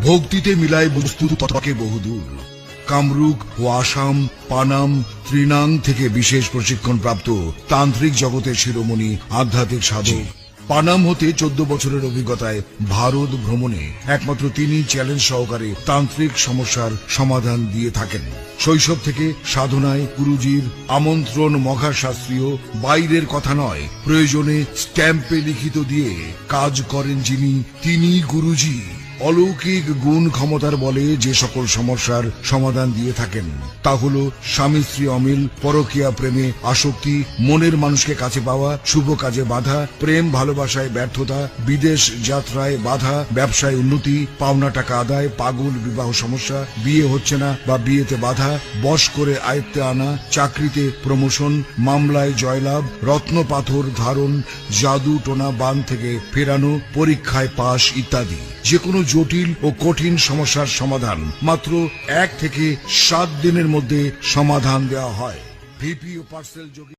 ভক্তিতে মিলায় বস্তু তত্ত্বকে বহুদূর। কামরূপ ও আসাম, পানাম, ত্রিনাং থেকে বিশেষ প্রশিক্ষণ প্রাপ্ত তান্ত্রিক জগতের শিরোমণি আধ্যাত্মিক সাধক। পানাম হতে 14 বছরের অভিজ্ঞতায় ভারত ভ্রমণে একমাত্র তিনি চ্যালেঞ্জ সহকারে তান্ত্রিক সমস্যার সমাধান দিয়ে থাকেন। শৈশব থেকে সাধনায় গুরুজির আমন্ত্রণ মঘা শাস্ত্রীয়, বাইরের কথা নয়, প্রয়োজনে স্ট্যাম্পে লিখিত দিয়ে কাজ করেন যিনি, তিনি গুরুজি। অলৌকিক গুণ ক্ষমতার বলে যে সকল সমস্যার সমাধান দিয়ে থাকেন তা হলো স্বামী স্ত্রী অমিল, পরকীয়া প্রেমে আসক্তি, মনের মানুষকে কাছে পাওয়া, শুভ কাজে বাধা, প্রেম ভালোবাসায় ব্যর্থতা, বিদেশ যাত্রায় বাধা, ব্যবসায় উন্নতি, পাওনা টাকা আদায়, পাগল বিবাহ সমস্যা, বিয়ে হচ্ছে না বা বিয়েতে বাধা, বশ করে আয়ত্তে আনা, চাকরিতে প্রমোশন, মামলায় জয়লাভ, রত্ন পাথর ধারণ, জাদু টোনা বান থেকে ফেরানো, পরীক্ষায় পাশ ইত্যাদি। যে কোনো জটিল ও কঠিন সমস্যার সমাধান মাত্র 1 থেকে 7 দিনের মধ্যে সমাধান দেওয়া হয়। ভিপি ও পার্সেল যোগে